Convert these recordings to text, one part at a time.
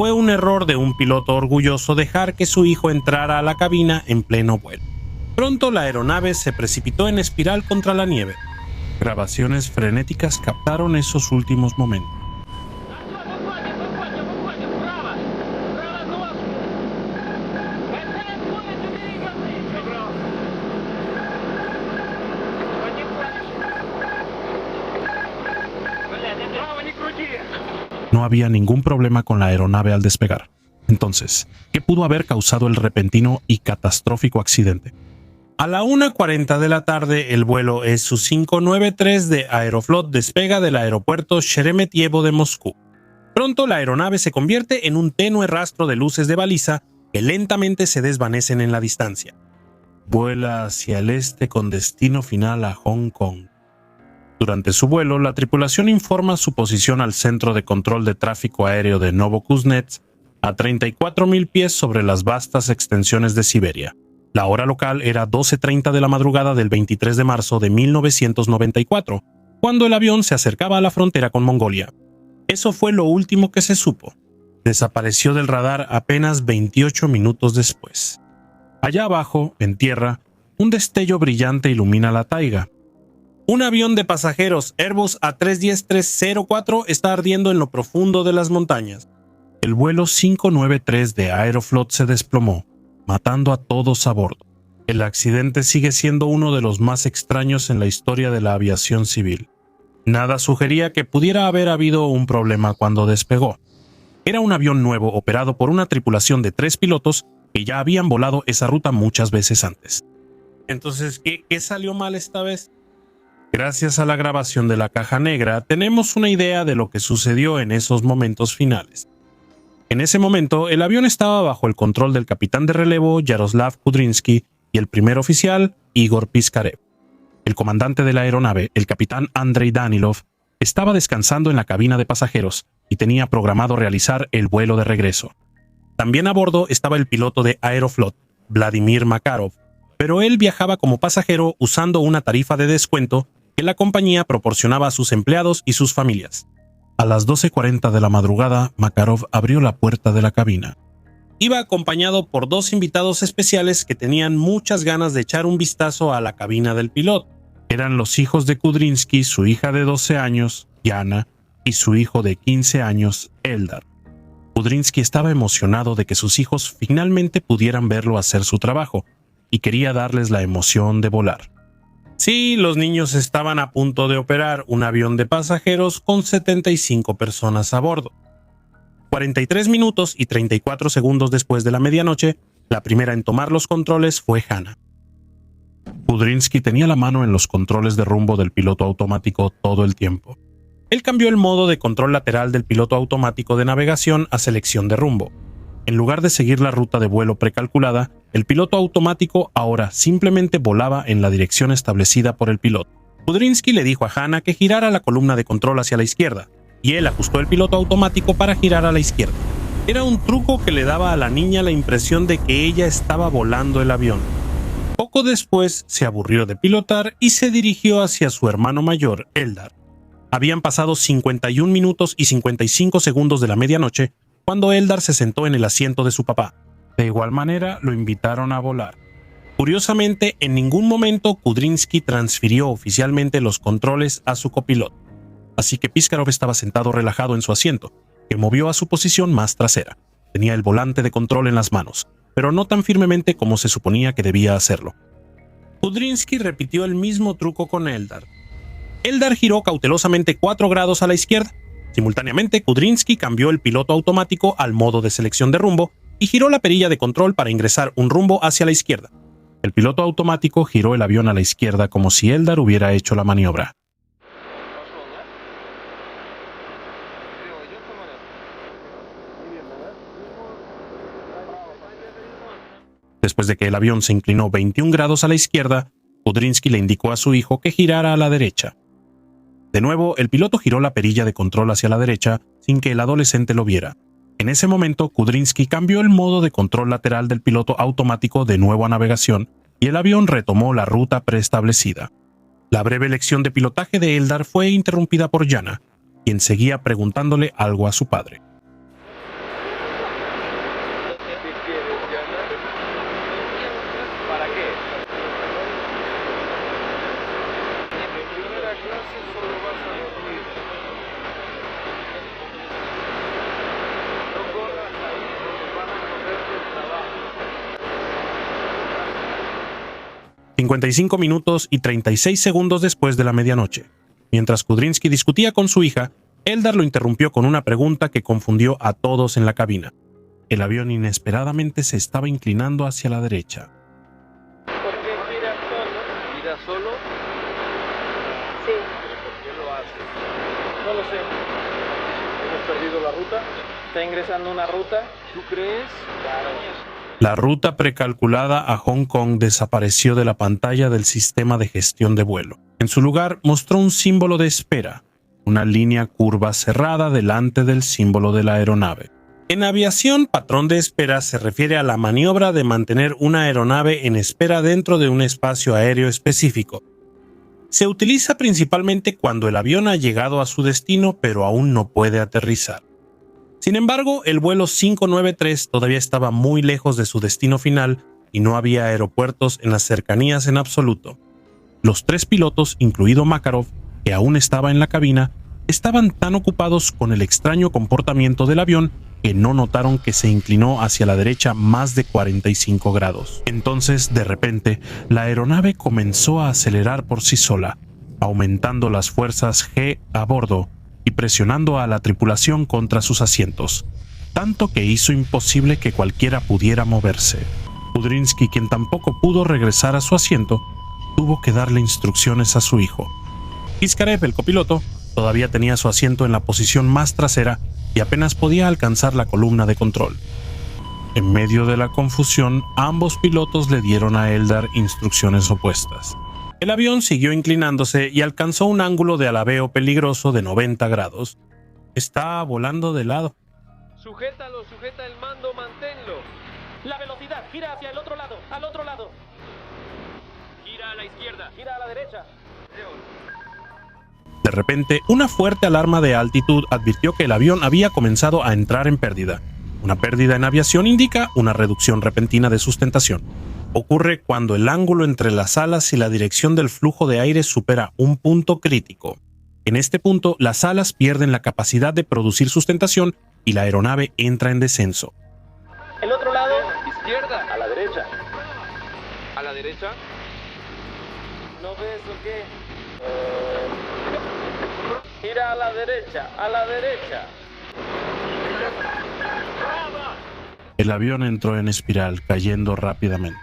Fue un error de un piloto orgulloso dejar que su hijo entrara a la cabina en pleno vuelo. Pronto la aeronave se precipitó en espiral contra la nieve. Grabaciones frenéticas captaron esos últimos momentos. No había ningún problema con la aeronave al despegar. Entonces, ¿qué pudo haber causado el repentino y catastrófico accidente? A la 1:40 de la tarde, el vuelo Su-593 de Aeroflot despega del aeropuerto Sheremetyevo de Moscú. Pronto la aeronave se convierte en un tenue rastro de luces de baliza que lentamente se desvanecen en la distancia. Vuela hacia el este con destino final a Hong Kong. Durante su vuelo, la tripulación informa su posición al Centro de Control de Tráfico Aéreo de Novokuznetsk, a 34.000 pies sobre las vastas extensiones de Siberia. La hora local era 12:30 de la madrugada del 23 de marzo de 1994, cuando el avión se acercaba a la frontera con Mongolia. Eso fue lo último que se supo. Desapareció del radar apenas 28 minutos después. Allá abajo, en tierra, un destello brillante ilumina la taiga. Un avión de pasajeros Airbus A310-304 está ardiendo en lo profundo de las montañas. El vuelo 593 de Aeroflot se desplomó, matando a todos a bordo. El accidente sigue siendo uno de los más extraños en la historia de la aviación civil. Nada sugería que pudiera haber habido un problema cuando despegó. Era un avión nuevo operado por una tripulación de 3 pilotos que ya habían volado esa ruta muchas veces antes. Entonces, ¿qué salió mal esta vez? Gracias a la grabación de la caja negra, tenemos una idea de lo que sucedió en esos momentos finales. En ese momento, el avión estaba bajo el control del capitán de relevo Yaroslav Kudrinsky y el primer oficial Igor Piskarev. El comandante de la aeronave, el capitán Andrei Danilov, estaba descansando en la cabina de pasajeros y tenía programado realizar el vuelo de regreso. También a bordo estaba el piloto de Aeroflot, Vladimir Makarov, pero él viajaba como pasajero usando una tarifa de descuento que la compañía proporcionaba a sus empleados y sus familias. A las 12:40 de la madrugada, Makarov abrió la puerta de la cabina. Iba acompañado por 2 invitados especiales que tenían muchas ganas de echar un vistazo a la cabina del piloto. Eran los hijos de Kudrinsky, su hija de 12 años, Yana, y su hijo de 15 años, Eldar. Kudrinsky estaba emocionado de que sus hijos finalmente pudieran verlo hacer su trabajo, y quería darles la emoción de volar. Sí, los niños estaban a punto de operar un avión de pasajeros con 75 personas a bordo. 43 minutos y 34 segundos después de la medianoche, la primera en tomar los controles fue Hannah. Kudrinsky tenía la mano en los controles de rumbo del piloto automático todo el tiempo. Él cambió el modo de control lateral del piloto automático de navegación a selección de rumbo. En lugar de seguir la ruta de vuelo precalculada, el piloto automático ahora simplemente volaba en la dirección establecida por el piloto. Kudrinsky le dijo a Hannah que girara la columna de control hacia la izquierda, y él ajustó el piloto automático para girar a la izquierda. Era un truco que le daba a la niña la impresión de que ella estaba volando el avión. Poco después se aburrió de pilotar y se dirigió hacia su hermano mayor, Eldar. Habían pasado 51 minutos y 55 segundos de la medianoche cuando Eldar se sentó en el asiento de su papá. De igual manera, lo invitaron a volar. Curiosamente, en ningún momento Kudrinsky transfirió oficialmente los controles a su copiloto. Así que Piskarov estaba sentado relajado en su asiento, que movió a su posición más trasera. Tenía el volante de control en las manos, pero no tan firmemente como se suponía que debía hacerlo. Kudrinsky repitió el mismo truco con Eldar. Eldar giró cautelosamente 4 grados a la izquierda. Simultáneamente, Kudrinsky cambió el piloto automático al modo de selección de rumbo y giró la perilla de control para ingresar un rumbo hacia la izquierda. El piloto automático giró el avión a la izquierda como si Eldar hubiera hecho la maniobra. Después de que el avión se inclinó 21 grados a la izquierda, Kudrinsky le indicó a su hijo que girara a la derecha. De nuevo, el piloto giró la perilla de control hacia la derecha sin que el adolescente lo viera. En ese momento, Kudrinsky cambió el modo de control lateral del piloto automático de nuevo a navegación y el avión retomó la ruta preestablecida. La breve lección de pilotaje de Eldar fue interrumpida por Yana, quien seguía preguntándole algo a su padre. 55 minutos y 36 segundos después de la medianoche. Mientras Kudrynski discutía con su hija, Eldar lo interrumpió con una pregunta que confundió a todos en la cabina. El avión inesperadamente se estaba inclinando hacia la derecha. ¿Por qué gira solo? ¿Gira solo? Sí. ¿Pero por qué lo hace? No lo sé. ¿Hemos perdido la ruta? ¿Está ingresando una ruta? ¿Tú crees? Claro. La ruta precalculada a Hong Kong desapareció de la pantalla del sistema de gestión de vuelo. En su lugar mostró un símbolo de espera, una línea curva cerrada delante del símbolo de la aeronave. En aviación, patrón de espera se refiere a la maniobra de mantener una aeronave en espera dentro de un espacio aéreo específico. Se utiliza principalmente cuando el avión ha llegado a su destino pero aún no puede aterrizar. Sin embargo, el vuelo 593 todavía estaba muy lejos de su destino final y no había aeropuertos en las cercanías en absoluto. Los 3 pilotos, incluido Makarov, que aún estaba en la cabina, estaban tan ocupados con el extraño comportamiento del avión que no notaron que se inclinó hacia la derecha más de 45 grados. Entonces, de repente, la aeronave comenzó a acelerar por sí sola, aumentando las fuerzas G a bordo y presionando a la tripulación contra sus asientos, tanto que hizo imposible que cualquiera pudiera moverse. Kudrynski, quien tampoco pudo regresar a su asiento, tuvo que darle instrucciones a su hijo. Piskarev, el copiloto, todavía tenía su asiento en la posición más trasera y apenas podía alcanzar la columna de control. En medio de la confusión, ambos pilotos le dieron a Eldar instrucciones opuestas. El avión siguió inclinándose y alcanzó un ángulo de alabeo peligroso de 90 grados. Está volando de lado. Sujétalo, sujeta el mando, manténlo. La velocidad, gira hacia el otro lado, al otro lado. Gira a la izquierda. Gira a la derecha. De repente, una fuerte alarma de altitud advirtió que el avión había comenzado a entrar en pérdida. Una pérdida en aviación indica una reducción repentina de sustentación. Ocurre cuando el ángulo entre las alas y la dirección del flujo de aire supera un punto crítico. En este punto, las alas pierden la capacidad de producir sustentación y la aeronave entra en descenso. El otro lado. Izquierda. A la derecha. ¿A la derecha? ¿No ves o qué? Gira a la derecha, a la derecha. El avión entró en espiral, cayendo rápidamente.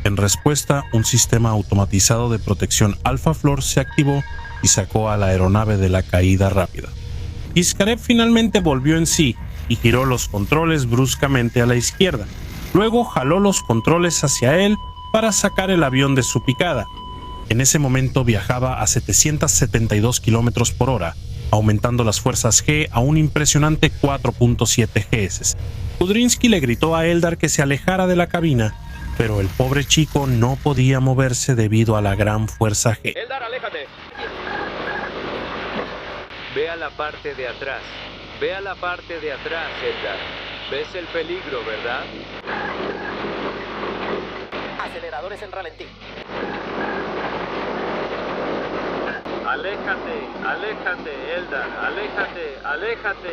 En respuesta, un sistema automatizado de protección Alpha Flor se activó y sacó a la aeronave de la caída rápida. Piskarev finalmente volvió en sí y giró los controles bruscamente a la izquierda. Luego jaló los controles hacia él para sacar el avión de su picada. En ese momento viajaba a 772 km por hora, aumentando las fuerzas G a un impresionante 4.7 Gs. Kudrynski le gritó a Eldar que se alejara de la cabina, pero el pobre chico no podía moverse debido a la gran fuerza G. Eldar, aléjate. Ve a la parte de atrás. Ve a la parte de atrás, Eldar. Ves el peligro, ¿verdad? Aceleradores en ralentí. Aléjate, aléjate, Eldar, aléjate, aléjate.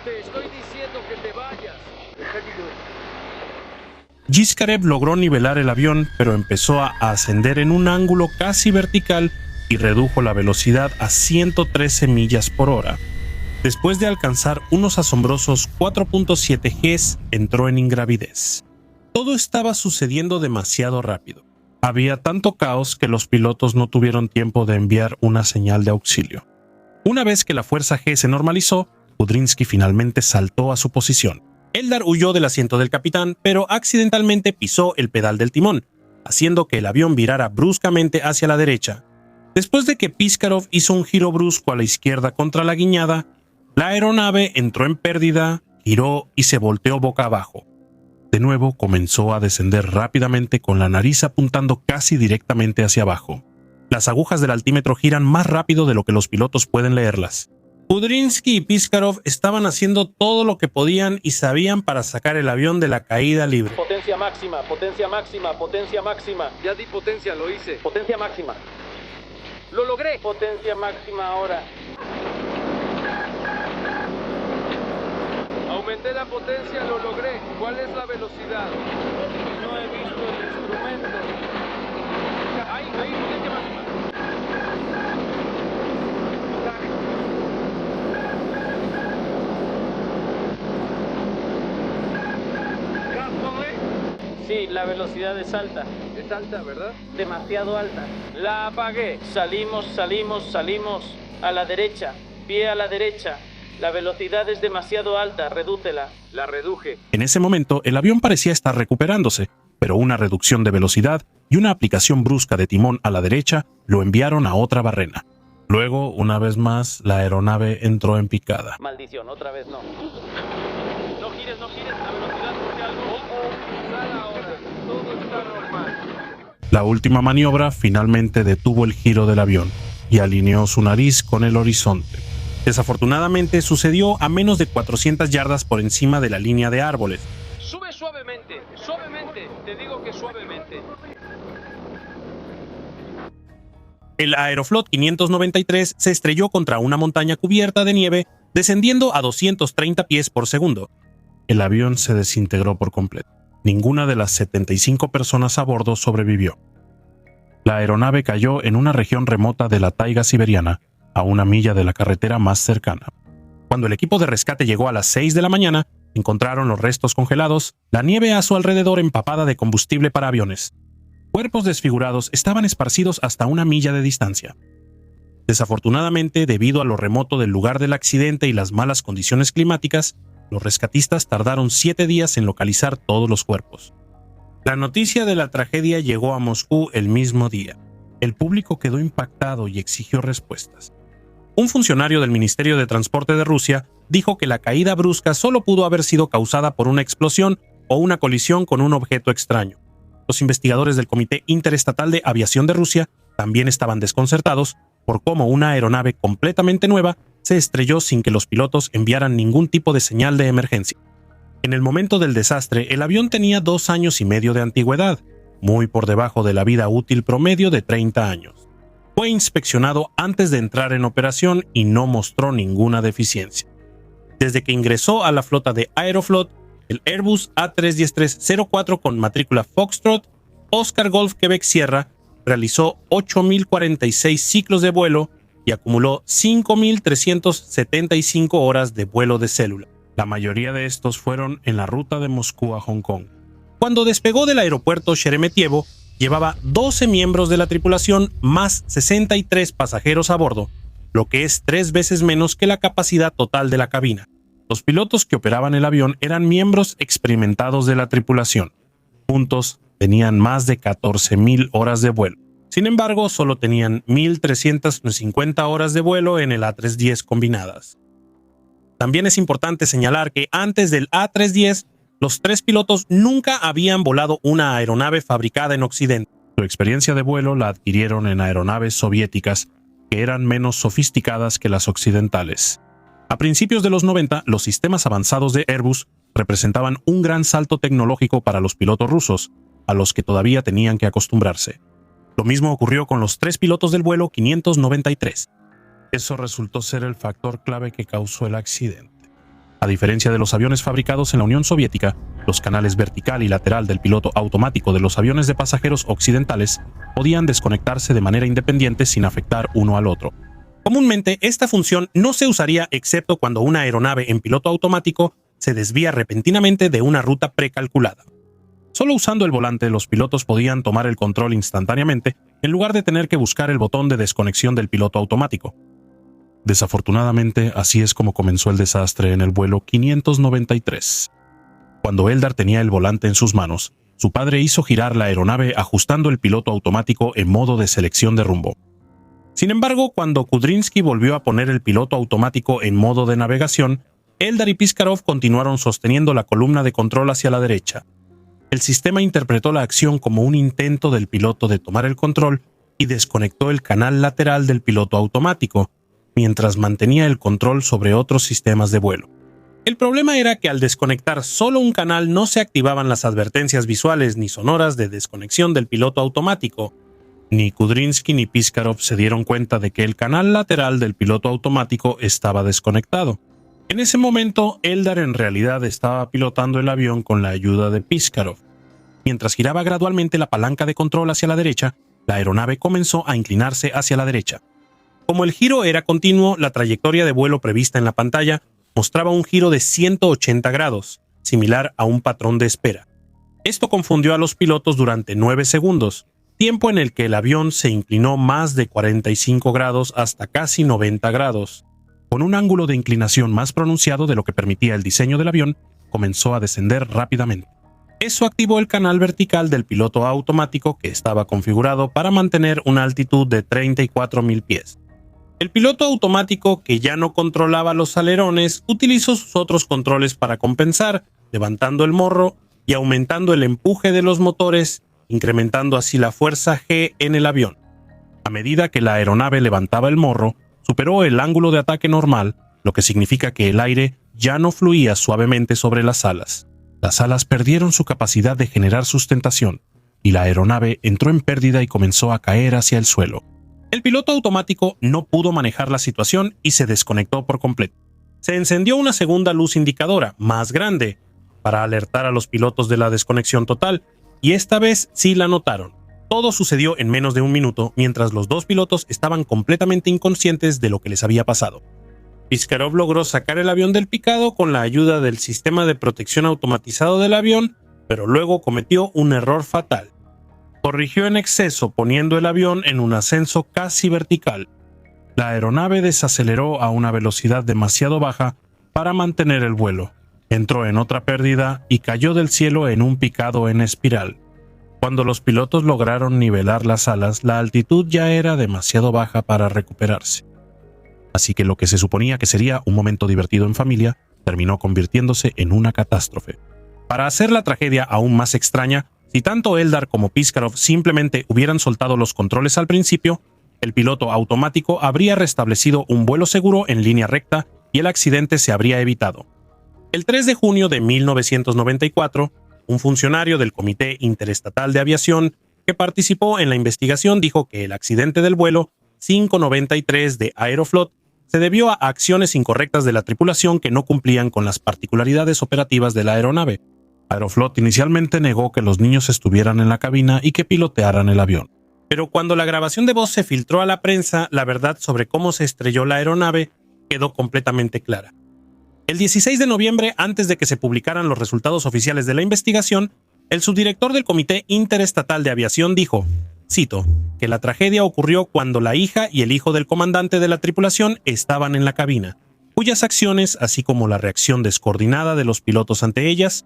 Te estoy diciendo que te vayas. Piskarev logró nivelar el avión, pero empezó a ascender en un ángulo casi vertical y redujo la velocidad a 113 millas por hora. Después de alcanzar unos asombrosos 4.7 Gs, entró en ingravidez. Todo estaba sucediendo demasiado rápido. Había tanto caos que los pilotos no tuvieron tiempo de enviar una señal de auxilio. Una vez que la fuerza G se normalizó, Kudrynski finalmente saltó a su posición. Eldar huyó del asiento del capitán, pero accidentalmente pisó el pedal del timón, haciendo que el avión virara bruscamente hacia la derecha. Después de que Piskarov hizo un giro brusco a la izquierda contra la guiñada, la aeronave entró en pérdida, giró y se volteó boca abajo. De nuevo comenzó a descender rápidamente con la nariz apuntando casi directamente hacia abajo. Las agujas del altímetro giran más rápido de lo que los pilotos pueden leerlas. Kudrynski y Piskarov estaban haciendo todo lo que podían y sabían para sacar el avión de la caída libre. Potencia máxima, potencia máxima, potencia máxima. Ya di potencia, lo hice. Potencia máxima. ¡Lo logré! Potencia máxima ahora. Aumenté la potencia, lo logré. ¿Cuál es la velocidad? No he visto el instrumento. Ahí, potencia máxima. Sí, la velocidad es alta. Es alta, ¿verdad? Demasiado alta. La apagué. Salimos. A la derecha. Pie a la derecha. La velocidad es demasiado alta. Redúcela. La reduje. En ese momento, el avión parecía estar recuperándose, pero una reducción de velocidad y una aplicación brusca de timón a la derecha lo enviaron a otra barrena. Luego, una vez más, la aeronave entró en picada. Maldición, otra vez no. No gires. La velocidad porque algo. Sal ahora. Todo está normal. La última maniobra finalmente detuvo el giro del avión y alineó su nariz con el horizonte. Desafortunadamente, sucedió a menos de 400 yardas por encima de la línea de árboles. Sube suavemente. Te digo que suavemente. El Aeroflot 593 se estrelló contra una montaña cubierta de nieve, descendiendo a 230 pies por segundo. El avión se desintegró por completo. Ninguna de las 75 personas a bordo sobrevivió. La aeronave cayó en una región remota de la taiga siberiana, a una milla de la carretera más cercana. Cuando el equipo de rescate llegó a las 6 de la mañana, encontraron los restos congelados, la nieve a su alrededor empapada de combustible para aviones. Cuerpos desfigurados estaban esparcidos hasta una milla de distancia. Desafortunadamente, debido a lo remoto del lugar del accidente y las malas condiciones climáticas, los rescatistas tardaron 7 días en localizar todos los cuerpos. La noticia de la tragedia llegó a Moscú el mismo día. El público quedó impactado y exigió respuestas. Un funcionario del Ministerio de Transporte de Rusia dijo que la caída brusca solo pudo haber sido causada por una explosión o una colisión con un objeto extraño. Los investigadores del Comité Interestatal de Aviación de Rusia también estaban desconcertados por cómo una aeronave completamente nueva se estrelló sin que los pilotos enviaran ningún tipo de señal de emergencia. En el momento del desastre, el avión tenía 2 años y medio de antigüedad, muy por debajo de la vida útil promedio de 30 años. Fue inspeccionado antes de entrar en operación y no mostró ninguna deficiencia. Desde que ingresó a la flota de Aeroflot, el Airbus A310-304 con matrícula Foxtrot, Oscar Golf Quebec Sierra, realizó 8.046 ciclos de vuelo y acumuló 5.375 horas de vuelo de célula. La mayoría de estos fueron en la ruta de Moscú a Hong Kong. Cuando despegó del aeropuerto Sheremetyevo, llevaba 12 miembros de la tripulación más 63 pasajeros a bordo, lo que es 3 veces menos que la capacidad total de la cabina. Los pilotos que operaban el avión eran miembros experimentados de la tripulación. Juntos tenían más de 14.000 horas de vuelo. Sin embargo, solo tenían 1.350 horas de vuelo en el A310 combinadas. También es importante señalar que antes del A310, los 3 pilotos nunca habían volado una aeronave fabricada en Occidente. Su experiencia de vuelo la adquirieron en aeronaves soviéticas que eran menos sofisticadas que las occidentales. A principios de los 90, los sistemas avanzados de Airbus representaban un gran salto tecnológico para los pilotos rusos, a los que todavía tenían que acostumbrarse. Lo mismo ocurrió con los 3 pilotos del vuelo 593. Eso resultó ser el factor clave que causó el accidente. A diferencia de los aviones fabricados en la Unión Soviética, los canales vertical y lateral del piloto automático de los aviones de pasajeros occidentales podían desconectarse de manera independiente sin afectar uno al otro. Comúnmente, esta función no se usaría excepto cuando una aeronave en piloto automático se desvía repentinamente de una ruta precalculada. Solo usando el volante, los pilotos podían tomar el control instantáneamente en lugar de tener que buscar el botón de desconexión del piloto automático. Desafortunadamente, así es como comenzó el desastre en el vuelo 593. Cuando Eldar tenía el volante en sus manos, su padre hizo girar la aeronave ajustando el piloto automático en modo de selección de rumbo. Sin embargo, cuando Kudrinsky volvió a poner el piloto automático en modo de navegación, Eldar y Piskarov continuaron sosteniendo la columna de control hacia la derecha. El sistema interpretó la acción como un intento del piloto de tomar el control y desconectó el canal lateral del piloto automático, mientras mantenía el control sobre otros sistemas de vuelo. El problema era que al desconectar solo un canal no se activaban las advertencias visuales ni sonoras de desconexión del piloto automático. Ni Kudrinsky ni Piskarov se dieron cuenta de que el canal lateral del piloto automático estaba desconectado. En ese momento, Eldar en realidad estaba pilotando el avión con la ayuda de Piskarov. Mientras giraba gradualmente la palanca de control hacia la derecha, la aeronave comenzó a inclinarse hacia la derecha. Como el giro era continuo, la trayectoria de vuelo prevista en la pantalla mostraba un giro de 180 grados, similar a un patrón de espera. Esto confundió a los pilotos durante 9 segundos, tiempo en el que el avión se inclinó más de 45 grados hasta casi 90 grados. Con un ángulo de inclinación más pronunciado de lo que permitía el diseño del avión, comenzó a descender rápidamente. Eso activó el canal vertical del piloto automático que estaba configurado para mantener una altitud de 34.000 pies. El piloto automático, que ya no controlaba los alerones, utilizó sus otros controles para compensar, levantando el morro y aumentando el empuje de los motores, incrementando así la fuerza G en el avión. A medida que la aeronave levantaba el morro, superó el ángulo de ataque normal, lo que significa que el aire ya no fluía suavemente sobre las alas. Las alas perdieron su capacidad de generar sustentación, y la aeronave entró en pérdida y comenzó a caer hacia el suelo. El piloto automático no pudo manejar la situación y se desconectó por completo. Se encendió una segunda luz indicadora, más grande, para alertar a los pilotos de la desconexión total, y esta vez sí la notaron. Todo sucedió en menos de un minuto, mientras los dos pilotos estaban completamente inconscientes de lo que les había pasado. Piskarov logró sacar el avión del picado con la ayuda del sistema de protección automatizado del avión, pero luego cometió un error fatal. Corrigió en exceso poniendo el avión en un ascenso casi vertical. La aeronave desaceleró a una velocidad demasiado baja para mantener el vuelo. Entró en otra pérdida y cayó del cielo en un picado en espiral. Cuando los pilotos lograron nivelar las alas, la altitud ya era demasiado baja para recuperarse. Así que lo que se suponía que sería un momento divertido en familia, terminó convirtiéndose en una catástrofe. Para hacer la tragedia aún más extraña, si tanto Eldar como Piskarov simplemente hubieran soltado los controles al principio, el piloto automático habría restablecido un vuelo seguro en línea recta y el accidente se habría evitado. El 3 de junio de 1994, un funcionario del Comité Interestatal de Aviación que participó en la investigación dijo que el accidente del vuelo 593 de Aeroflot se debió a acciones incorrectas de la tripulación que no cumplían con las particularidades operativas de la aeronave. Aeroflot inicialmente negó que los niños estuvieran en la cabina y que pilotearan el avión. Pero cuando la grabación de voz se filtró a la prensa, la verdad sobre cómo se estrelló la aeronave quedó completamente clara. El 16 de noviembre, antes de que se publicaran los resultados oficiales de la investigación, el subdirector del Comité Interestatal de Aviación dijo, cito, que la tragedia ocurrió cuando la hija y el hijo del comandante de la tripulación estaban en la cabina, cuyas acciones, así como la reacción descoordinada de los pilotos ante ellas,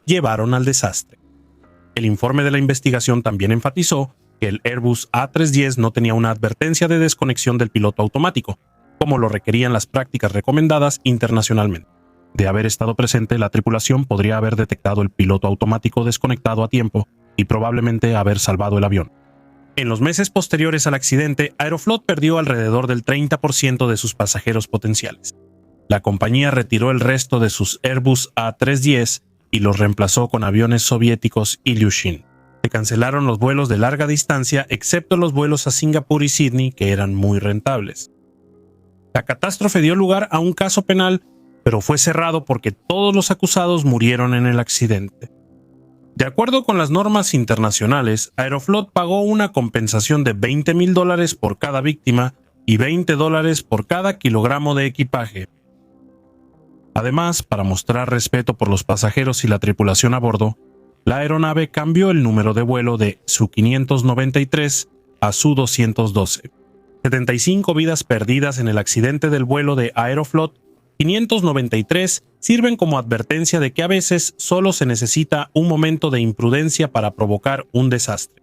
llevaron al desastre. El informe de la investigación también enfatizó que el Airbus A310 no tenía una advertencia de desconexión del piloto automático, como lo requerían las prácticas recomendadas internacionalmente. De haber estado presente, la tripulación podría haber detectado el piloto automático desconectado a tiempo y probablemente haber salvado el avión. En los meses posteriores al accidente, Aeroflot perdió alrededor del 30% de sus pasajeros potenciales. La compañía retiró el resto de sus Airbus A310 y los reemplazó con aviones soviéticos Ilyushin. Se cancelaron los vuelos de larga distancia, excepto los vuelos a Singapur y Sydney, que eran muy rentables. La catástrofe dio lugar a un caso penal, pero fue cerrado porque todos los acusados murieron en el accidente. De acuerdo con las normas internacionales, Aeroflot pagó una compensación de $20,000 por cada víctima y $20 por cada kilogramo de equipaje. Además, para mostrar respeto por los pasajeros y la tripulación a bordo, la aeronave cambió el número de vuelo de Su-593 a Su-212. 75 vidas perdidas en el accidente del vuelo de Aeroflot 593 sirven como advertencia de que a veces solo se necesita un momento de imprudencia para provocar un desastre.